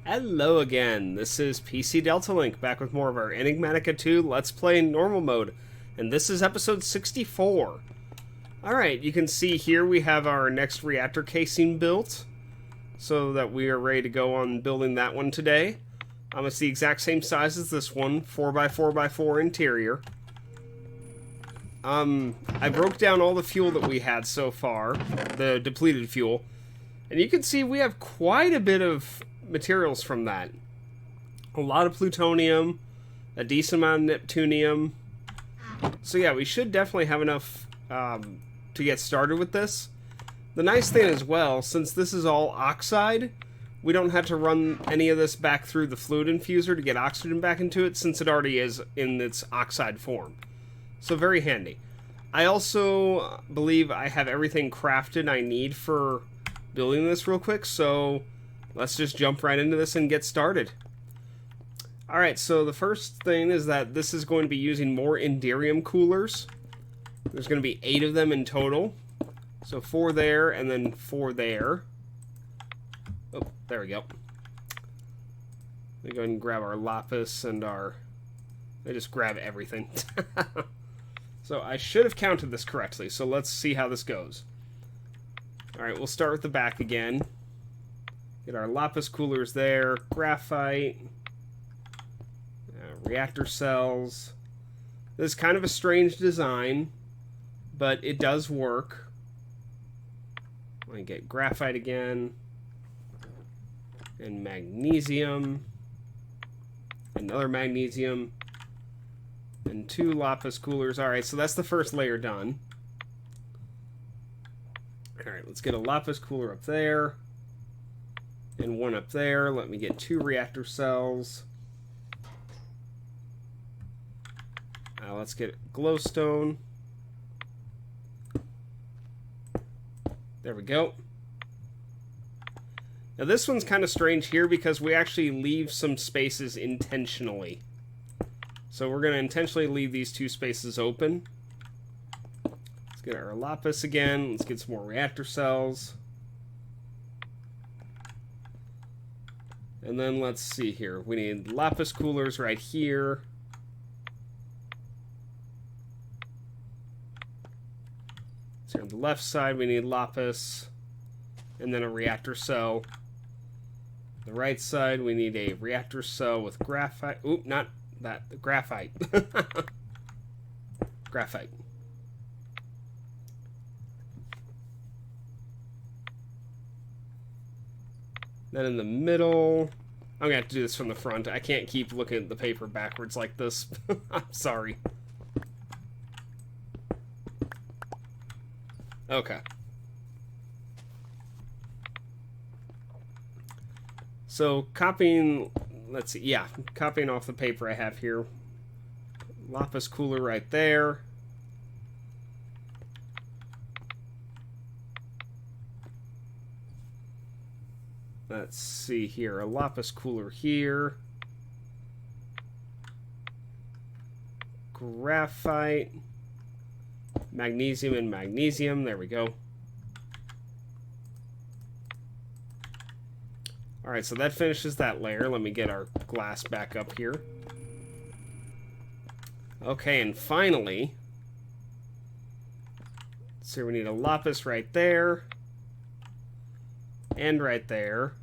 Hello again, this is PC Delta Link, back with more of our Enigmatica 2 Let's Play in Normal Mode, and this is episode 64. Alright, you can see here we have our next reactor casing built, so that we are ready to go on building that one today. It's the exact same size as this one, 4x4x4 interior. I broke down all the fuel that we had so far, the depleted fuel, and you can see we have quite a bit of materials from that. A lot of plutonium, a decent amount of neptunium. So yeah, we should definitely have enough to get started with this. The nice thing as well, since this is all oxide, we don't have to run any of this back through the fluid infuser to get oxygen back into it, since it already is in its oxide form. So very handy. I also believe I have everything crafted I need for building this real quick, so let's just jump right into this and get started. Alright, so the first thing is that this is going to be using more Enderium coolers. There's going to be 8 of them in total. So 4 there, and then 4 there. Oh, there we go. Let me go ahead and grab our lapis and our... I just grab everything. So I should have counted this correctly, so let's see how this goes. Alright, we'll start with the back again. Get our lapis coolers there, graphite, reactor cells. This is kind of a strange design, but it does work. Let me get graphite again, and magnesium, another magnesium, and 2 lapis coolers. Alright, so that's the first layer done. Alright, let's get a lapis cooler up there. And 1 up there. Let me get 2 reactor cells. Let's get glowstone. There we go. Now this one's kind of strange here because we actually leave some spaces intentionally. So we're going to intentionally leave these 2 spaces open. Let's get our lapis again. Let's get some more reactor cells. And then let's see here. We need lapis coolers right here. So on the left side we need lapis. And then a reactor cell. The right side we need a reactor cell with graphite. Oop, not that. Graphite. Graphite. Then in the middle, I'm going to have to do this from the front. I can't keep looking at the paper backwards like this. I'm sorry. Okay. So copying, let's see, yeah, copying off the paper I have here. Lapis cooler right there. Let's see here, a lapis cooler here. Graphite. Magnesium and magnesium, there we go. Alright, so that finishes that layer. Let me get our glass back up here. Okay, and finally, so we need a lapis right there. And right there.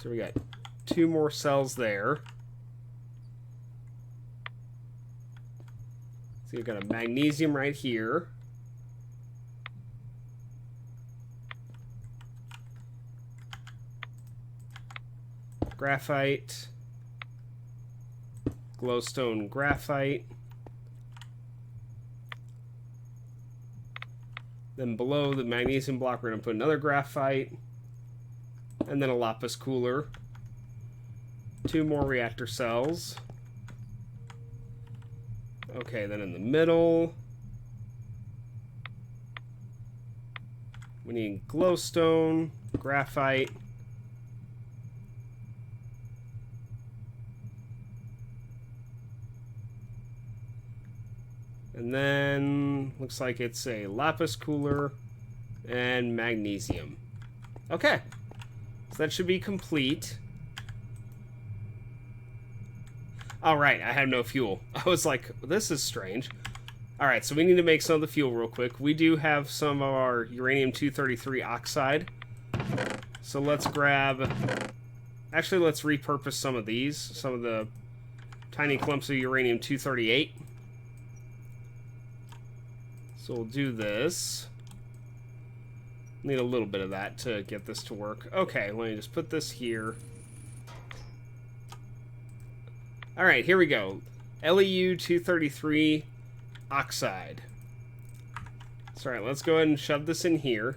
So we got 2 more cells there. So you've got a magnesium right here. Graphite. Glowstone graphite. Then below the magnesium block, we're going to put another graphite. And then a lapis cooler. 2 more reactor cells. Okay, then in the middle, we need glowstone, graphite. And then, looks like it's a lapis cooler and magnesium. Okay. So that should be complete. Alright, I have no fuel. I was like, this is strange. Alright, so we need to make some of the fuel real quick. We do have some of our uranium-233 oxide. So let's grab... Actually, let's repurpose some of these. Some of the tiny clumps of uranium-238. So we'll do this. Need a little bit of that to get this to work. Okay, let me just put this here. Alright, here we go. LEU-233 oxide. So, alright, let's go ahead and shove this in here.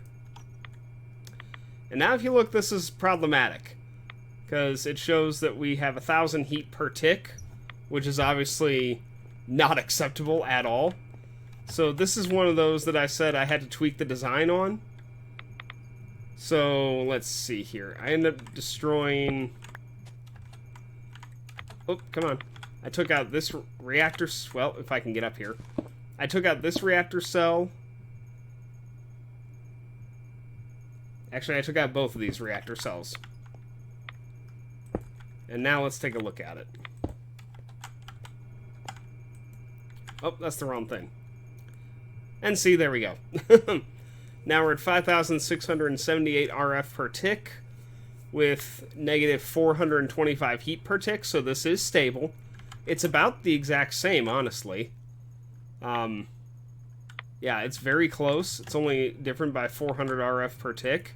And now if you look, this is problematic. Because it shows that we have 1,000 heat per tick, which is obviously not acceptable at all. So this is one of those that I said I had to tweak the design on. So let's see here. I ended up destroying... Oh, come on. I took out this reactor... Well, if I can get up here. I took out this reactor cell. Actually, I took out both of these reactor cells. And now let's take a look at it. Oh, that's the wrong thing. And see, there we go. Now we're at 5,678 RF per tick with negative 425 heat per tick, so this is stable. It's about the exact same, honestly. Yeah, it's very close. It's only different by 400 RF per tick.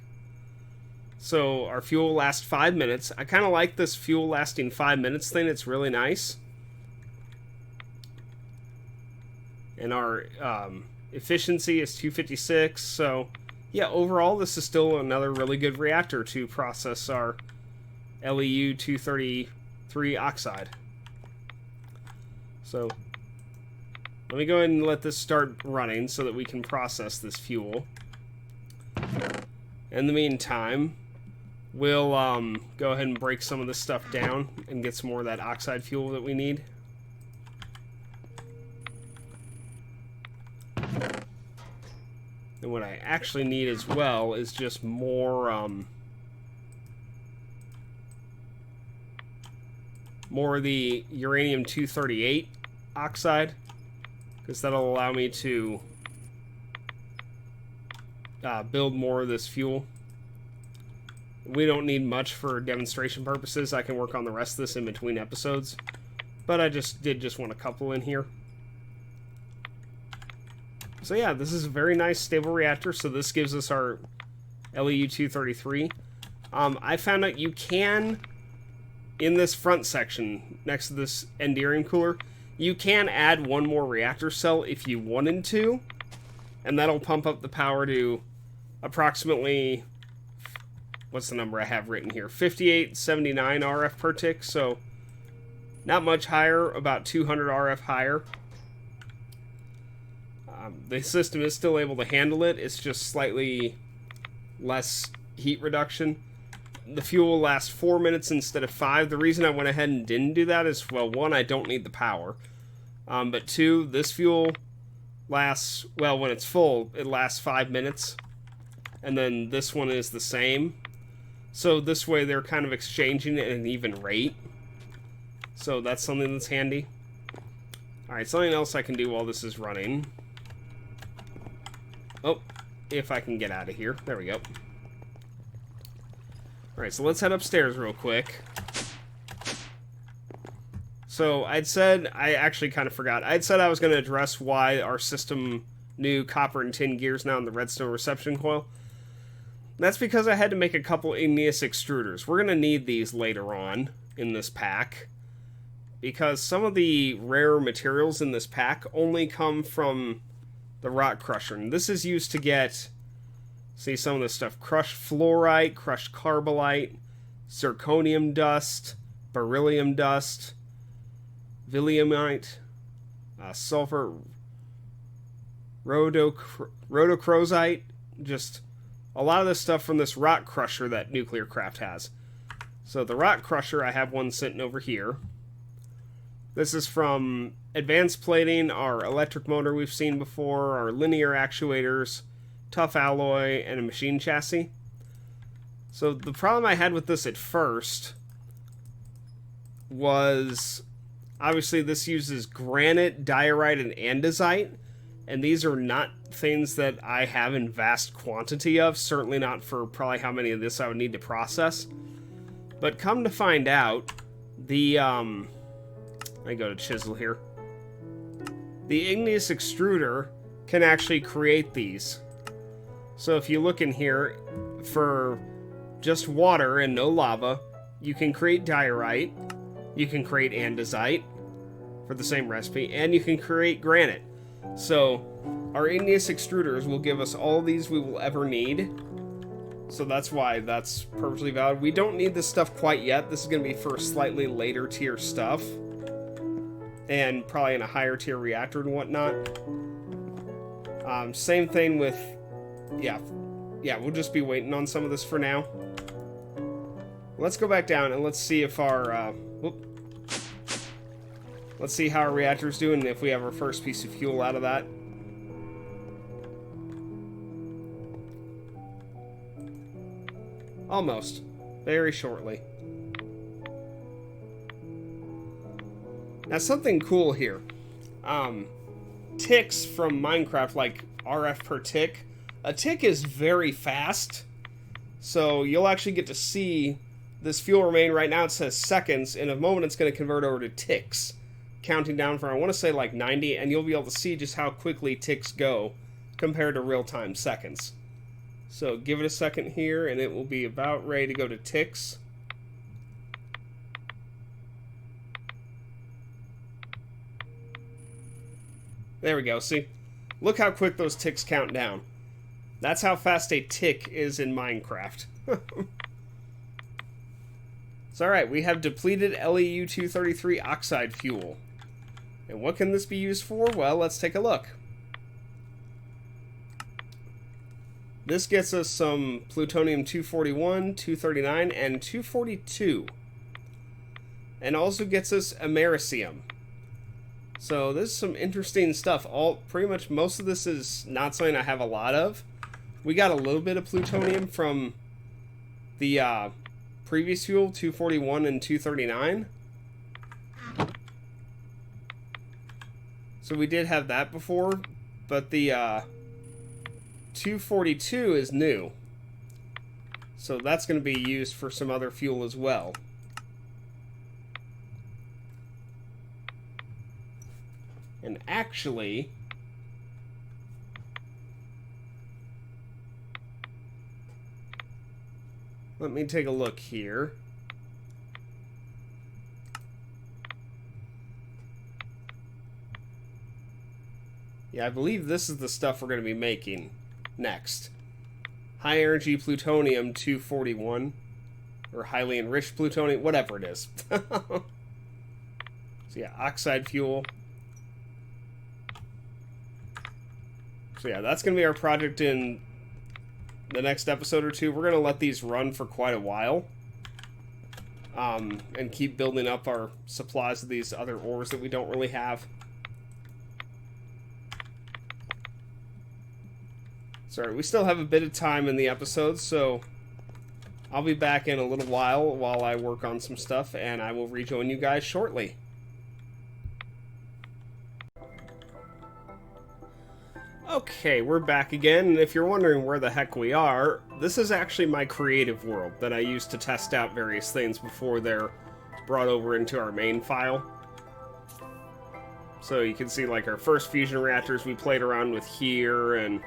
So our fuel lasts 5 minutes. I kind of like this fuel lasting 5 minutes thing. It's really nice. And our efficiency is 256. So yeah, overall this is still another really good reactor to process our LEU-233 oxide. So let me go ahead and let this start running so that we can process this fuel. In the meantime, we'll go ahead and break some of this stuff down and get some more of that oxide fuel that we need. And what I actually need as well is just more of the uranium-238 oxide, because that'll allow me to build more of this fuel. We don't need much for demonstration purposes. I can work on the rest of this in between episodes, but I just want a couple in here. So yeah, this is a very nice stable reactor. So this gives us our LEU-233. I found out you can, in this front section next to this Enderium cooler, you can add one more reactor cell if you wanted to, and that'll pump up the power to approximately, what's the number I have written here, 5879 RF per tick, so not much higher, about 200 RF higher. The system is still able to handle it, it's just slightly less heat reduction. The fuel will last 4 minutes instead of 5. The reason I went ahead and didn't do that is, well, one, I don't need the power. But two, this fuel lasts, well, when it's full, it lasts 5 minutes. And then this one is the same. So this way they're kind of exchanging at an even rate. So that's something that's handy. Alright, something else I can do while this is running. Oh, if I can get out of here. There we go. Alright, so let's head upstairs real quick. So I'd said, I actually kind of forgot, I'd said I was going to address why our system knew copper and tin gears now in the Redstone Reception coil. That's because I had to make a couple igneous extruders. We're going to need these later on in this pack, because some of the rare materials in this pack only come from the rock crusher. And this is used to get, see some of this stuff, crushed fluorite, crushed carbonite, zirconium dust, beryllium dust, williamite, sulfur, rhodochrosite, just a lot of this stuff from this rock crusher that Nuclear Craft has. So the rock crusher, I have one sitting over here. This is from advanced plating, our electric motor we've seen before, our linear actuators, tough alloy, and a machine chassis. So the problem I had with this at first was, obviously this uses granite, diorite, and andesite, and these are not things that I have in vast quantity of, certainly not for probably how many of this I would need to process. But come to find out, the, let me go to chisel here. The igneous extruder can actually create these. So if you look in here, for just water and no lava, you can create diorite, you can create andesite for the same recipe, and you can create granite. So our igneous extruders will give us all these we will ever need. So that's why that's perfectly valid. We don't need this stuff quite yet. This is going to be for slightly later tier stuff, and probably in a higher tier reactor and whatnot. Same thing with, yeah, we'll just be waiting on some of this for now. Let's go back down and let's see if our, let's see how our reactor's doing and if we have our first piece of fuel out of that. Almost. Very shortly. Now something cool here. Ticks from Minecraft, like RF per tick. A tick is very fast. So you'll actually get to see this fuel remain. Right now it says seconds. In a moment it's going to convert over to ticks. Counting down from, I want to say, like 90. And you'll be able to see just how quickly ticks go compared to real-time seconds. So give it a second here and it will be about ready to go to ticks. There we go, see? Look how quick those ticks count down. That's how fast a tick is in Minecraft. So alright, we have depleted LEU 233 oxide fuel. And what can this be used for? Well, let's take a look. This gets us some plutonium 241, 239, and 242. And also gets us americium. So this is some interesting stuff. Pretty much most of this is not something I have a lot of. We got a little bit of plutonium from the previous fuel, 241 and 239. So we did have that before, but the 242 is new. So that's going to be used for some other fuel as well. And actually, let me take a look here. Yeah, I believe this is the stuff we're going to be making next. High energy plutonium 241, or highly enriched plutonium, whatever it is. So yeah, oxide fuel. So yeah, that's going to be our project in the next episode or two. We're going to let these run for quite a while. And keep building up our supplies of these other ores that we don't really have. Sorry, we still have a bit of time in the episode, so I'll be back in a little while I work on some stuff, and I will rejoin you guys shortly. Okay, we're back again, and if you're wondering where the heck we are, this is actually my creative world that I use to test out various things before they're brought over into our main file. So you can see, like, our first fusion reactors we played around with here, and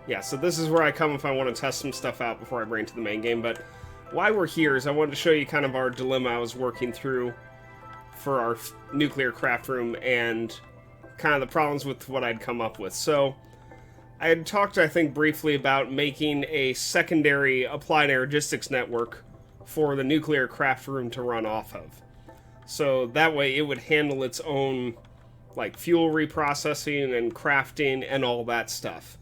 yeah, so this is where I come if I want to test some stuff out before I bring it to the main game. But why we're here is I wanted to show you kind of our dilemma I was working through for our nuclear craft room and kind of the problems with what I'd come up with. So I had talked, I think, briefly about making a secondary applied energistics network for the nuclear craft room to run off of. So that way it would handle its own, like, fuel reprocessing and crafting and all that stuff.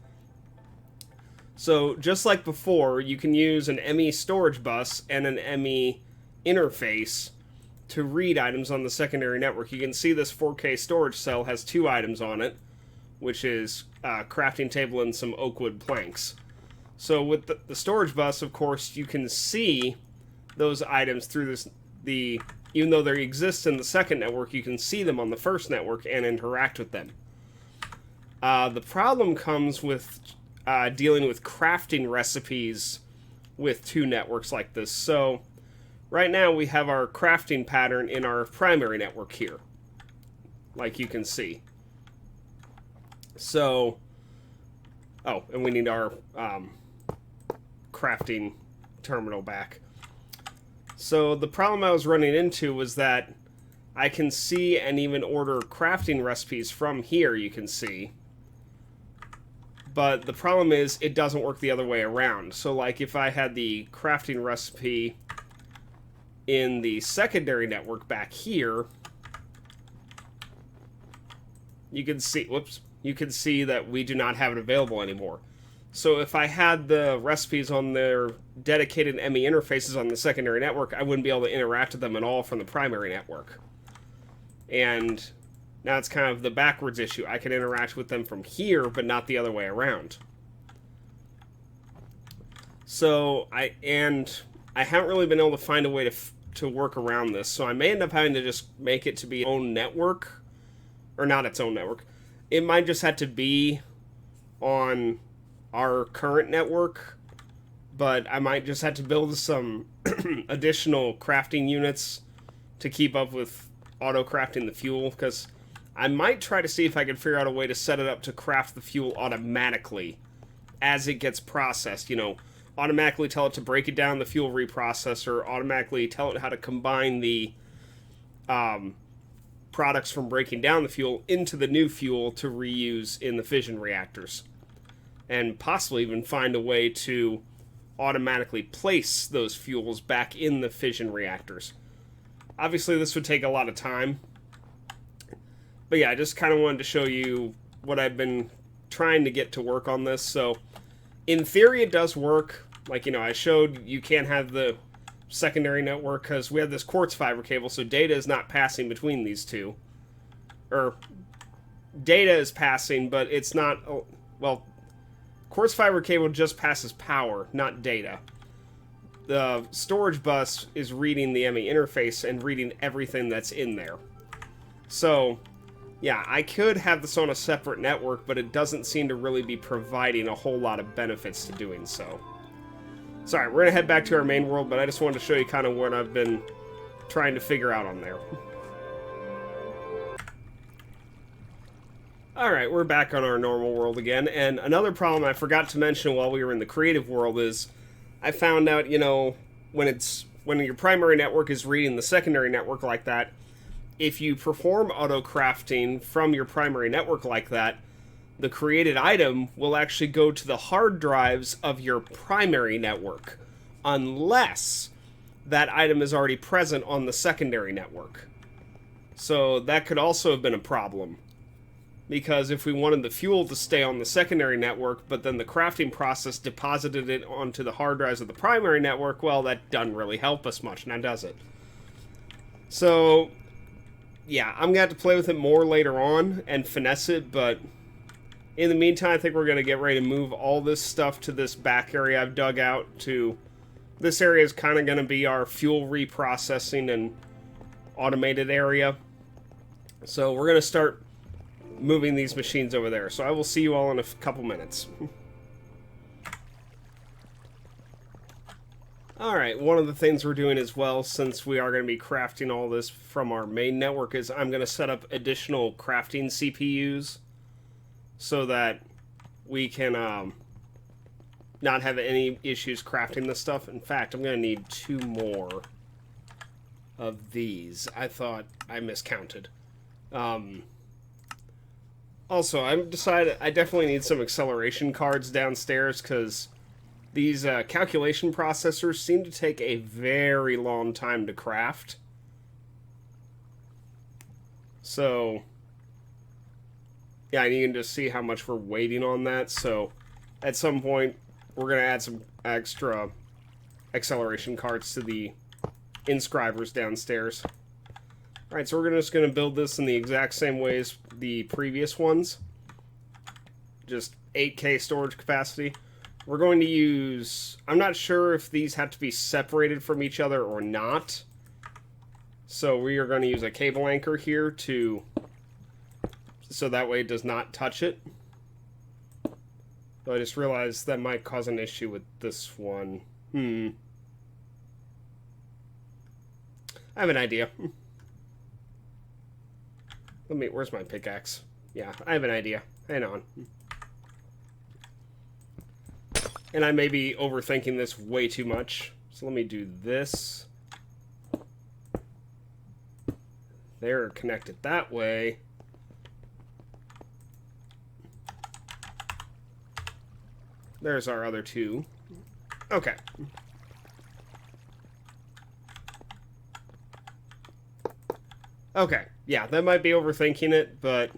So, just like before, you can use an ME storage bus and an ME interface to read items on the secondary network. You can see this 4K storage cell has 2 items on it, which is a crafting table and some oak wood planks. So with the storage bus, of course, you can see those items through even though they exist in the second network, you can see them on the first network and interact with them. The problem comes with dealing with crafting recipes with two networks like this. So right now we have our crafting pattern in our primary network here, like you can see. So, oh, and we need our crafting terminal back. So the problem I was running into was that I can see and even order crafting recipes from here, you can see. But the problem is it doesn't work the other way around. So like if I had the crafting recipe in the secondary network back here, you can see, whoops, you can see that we do not have it available anymore. So if I had the recipes on their dedicated ME interfaces on the secondary network, I wouldn't be able to interact with them at all from the primary network. And now it's kind of the backwards issue. I can interact with them from here, but not the other way around. So I haven't really been able to find a way to work around this. So I may end up having to just make it to be its own network, or not its own network. It might just have to be on our current network, but I might just have to build some additional crafting units to keep up with auto-crafting the fuel, because I might try to see if I can figure out a way to set it up to craft the fuel automatically as it gets processed. You know, automatically tell it to break it down the fuel reprocessor, automatically tell it how to combine the products from breaking down the fuel into the new fuel to reuse in the fission reactors. And possibly even find a way to automatically place those fuels back in the fission reactors. Obviously, this would take a lot of time. But yeah, I just kind of wanted to show you what I've been trying to get to work on this. So, in theory, it does work. Like, you know, I showed you can't have the secondary network because we have this quartz fiber cable, so data is not passing between these two. Or, data is passing, but it's not... well, quartz fiber cable just passes power, not data. The storage bus is reading the ME interface and reading everything that's in there. So, yeah, I could have this on a separate network, but it doesn't seem to really be providing a whole lot of benefits to doing so. Sorry, we're going to head back to our main world, but I just wanted to show you kind of what I've been trying to figure out on there. Alright, we're back on our normal world again, and another problem I forgot to mention while we were in the creative world is I found out, you know, when your primary network is reading the secondary network like that, if you perform auto-crafting from your primary network like that, the created item will actually go to the hard drives of your primary network, unless that item is already present on the secondary network. So that could also have been a problem. Because if we wanted the fuel to stay on the secondary network, but then the crafting process deposited it onto the hard drives of the primary network, well, that doesn't really help us much, now does it? So, yeah, I'm going to have to play with it more later on and finesse it, but in the meantime, I think we're going to get ready to move all this stuff to this back area I've dug out to... This area is kind of going to be our fuel reprocessing and automated area. So we're going to start moving these machines over there. So I will see you all in a couple minutes. Alright, one of the things we're doing as well, since we are going to be crafting all this from our main network, is I'm going to set up additional crafting CPUs so that we can not have any issues crafting this stuff. In fact, I'm going to need 2 more of these. I thought I miscounted. Also, I've decided I definitely need some acceleration cards downstairs, because these calculation processors seem to take a very long time to craft. So, yeah, and you can just see how much we're waiting on that. So, at some point, we're going to add some extra acceleration cards to the inscribers downstairs. Alright, so we're just going to build this in the exact same way as the previous ones. Just 8K storage capacity. we're going to use... I'm not sure if these have to be separated from each other or not. So we are going to use a cable anchor here to... so that way it does not touch it. But I just realized that might cause an issue with this one. I have an idea. Where's my pickaxe? Yeah, I have an idea. Hang on. And I may be overthinking this way too much. So let me do this. They're connected that way. There's our other two. Okay. Okay. Yeah, that might be overthinking it, but...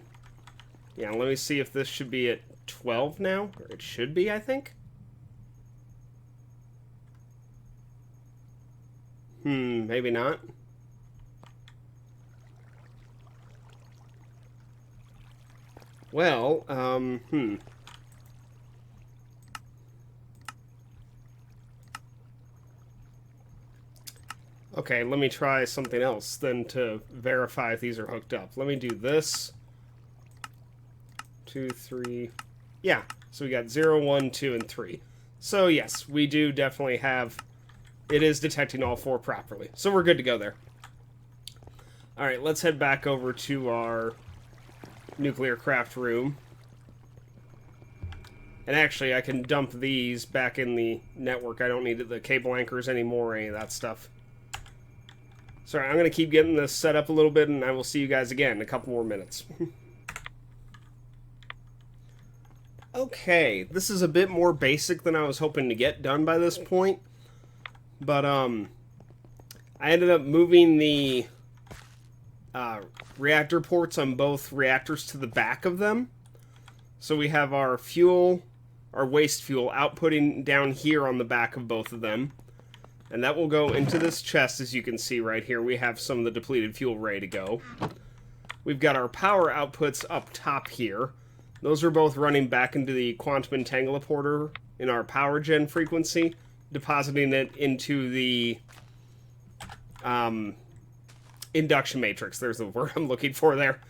yeah, let me see if this should be at 12 now. Or it should be, I think. Maybe not. Well, Okay, let me try something else then to verify if these are hooked up. Let me do this. 2, 3. Yeah, so we got 0, 1, 2, and 3. So yes, we do definitely have... it is detecting all 4 properly. So we're good to go there. Alright, let's head back over to our nuclear craft room. And actually, I can dump these back in the network. I don't need the cable anchors anymore or any of that stuff. Sorry, I'm going to keep getting this set up a little bit, and I will see you guys again in a couple more minutes. Okay, this is a bit more basic than I was hoping to get done by this point. But, I ended up moving the reactor ports on both reactors to the back of them. So we have our fuel, our waste fuel, outputting down here on the back of both of them. And that will go into this chest, as you can see right here. We have some of the depleted fuel ready to go. We've got our power outputs up top here. Those are both running back into the quantum entangleporter in our power gen frequency, depositing it into the induction matrix. There's the word I'm looking for there.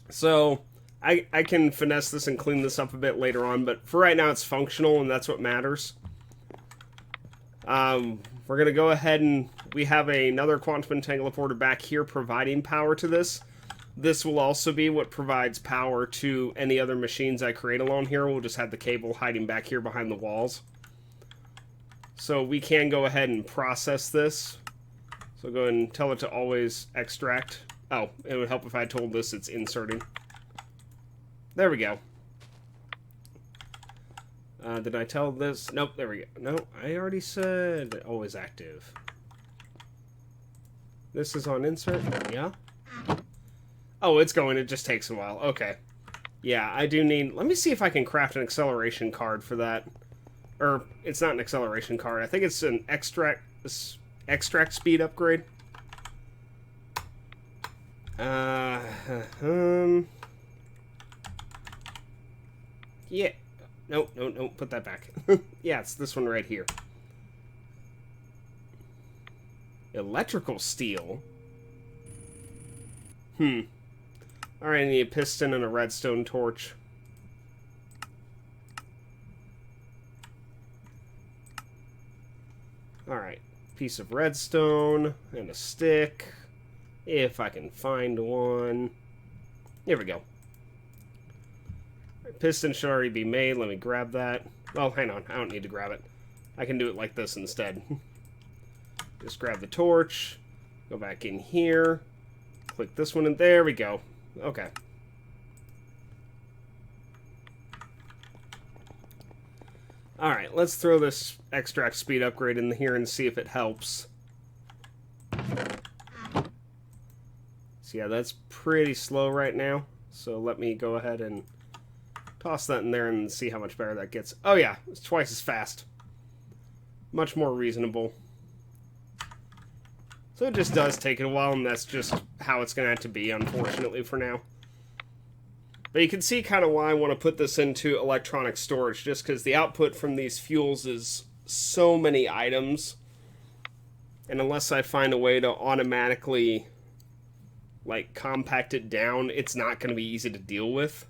So I can finesse this and clean this up a bit later on, but for right now it's functional, and that's what matters. We're going to go ahead and we have another quantum entangleporter back here providing power to this. This will also be what provides power to any other machines I create along here. We'll just have the cable hiding back here behind the walls. So we can go ahead and process this. So go ahead and tell it to always extract. Oh, it would help if I told this it's inserting. There we go. Did I tell this? Nope, there we go. No, I already said always active. This is on insert? Yeah? Oh, it's going. It just takes a while. Okay. Yeah, I do need... let me see if I can craft an acceleration card for that. Or, it's not an acceleration card. I think it's an extract speed upgrade. Yeah. Nope, put that back. Yeah, it's this one right here. Electrical steel? Alright, I need a piston and a redstone torch. Alright, piece of redstone and a stick. If I can find one. Here we go. Piston should already be made. Let me grab that. Well, hang on. I don't need to grab it. I can do it like this instead. Just grab the torch. Go back in here. Click this one, and there we go. Okay. Alright, let's throw this extract speed upgrade in here and see if it helps. So yeah, that's pretty slow right now. So let me go ahead and toss that in there and see how much better that gets. Oh yeah, it's twice as fast. Much more reasonable. So it just does take it a while, and that's just how it's going to have to be, unfortunately, for now. But you can see kind of why I want to put this into electronic storage, just because the output from these fuels is so many items. And unless I find a way to automatically, like, compact it down, it's not going to be easy to deal with.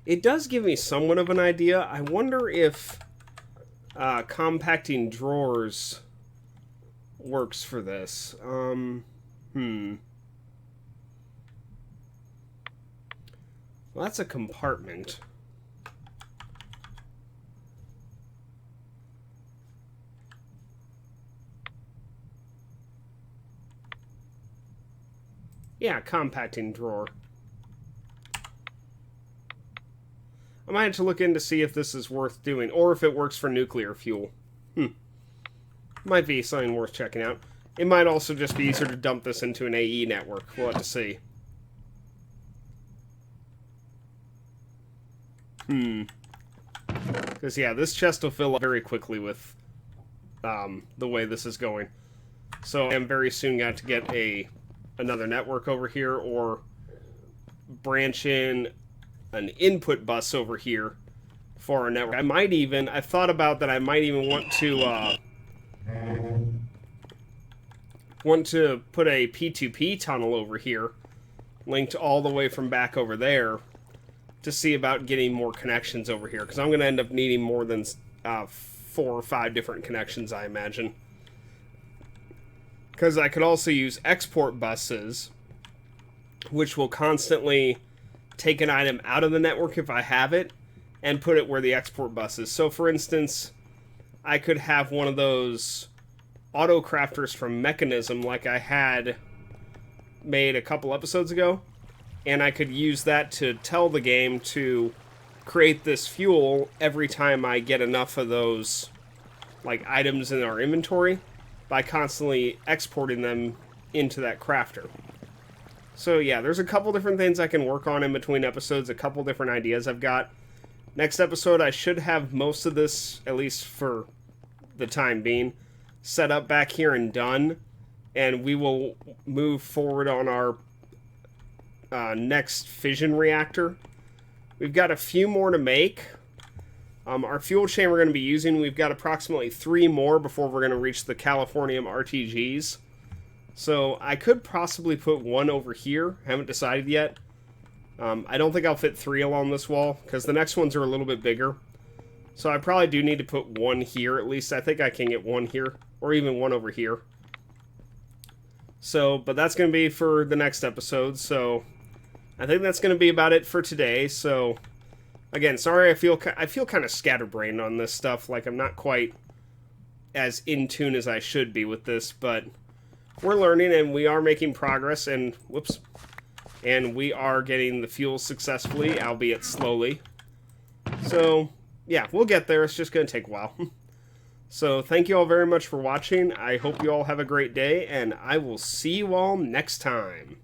It does give me somewhat of an idea. I wonder if compacting drawers works for this. Well, that's a compartment. Yeah, compacting drawer. I might have to look in to see if this is worth doing, or if it works for nuclear fuel. Might be something worth checking out. It might also just be easier to dump this into an AE network. We'll have to see. Because, yeah, this chest will fill up very quickly with the way this is going. So I'm very soon going to get another network over here, or branch in an input bus over here for our network. I've thought about that I might even want to put a P2P tunnel over here, linked all the way from back over there, to see about getting more connections over here, because I'm going to end up needing more than 4 or 5 different connections, I imagine. Because I could also use export buses, which will constantly take an item out of the network if I have it, and put it where the export bus is. So, for instance, I could have one of those auto crafters from Mechanism, like I had made a couple episodes ago, and I could use that to tell the game to create this fuel every time I get enough of those, like, items in our inventory, by constantly exporting them into that crafter. So yeah, there's a couple different things I can work on in between episodes, a couple different ideas I've got. Next episode, I should have most of this, at least for the time being, set up back here and done, and we will move forward on our next fission reactor. We've got a few more to make. Our fuel chain we're going to be using, we've got approximately 3 more before we're going to reach the Californium RTGs. So I could possibly put 1 over here. I haven't decided yet. I don't think I'll fit 3 along this wall, because the next ones are a little bit bigger. So I probably do need to put 1 here at least. I think I can get 1 here, or even 1 over here. So, but that's going to be for the next episode, so I think that's going to be about it for today. So, again, sorry, I feel kind of scatterbrained on this stuff. Like, I'm not quite as in tune as I should be with this, but we're learning, and we are making progress, and, whoops, and we are getting the fuel successfully, albeit slowly. So, yeah, we'll get there. It's just going to take a while. So, thank you all very much for watching. I hope you all have a great day, and I will see you all next time.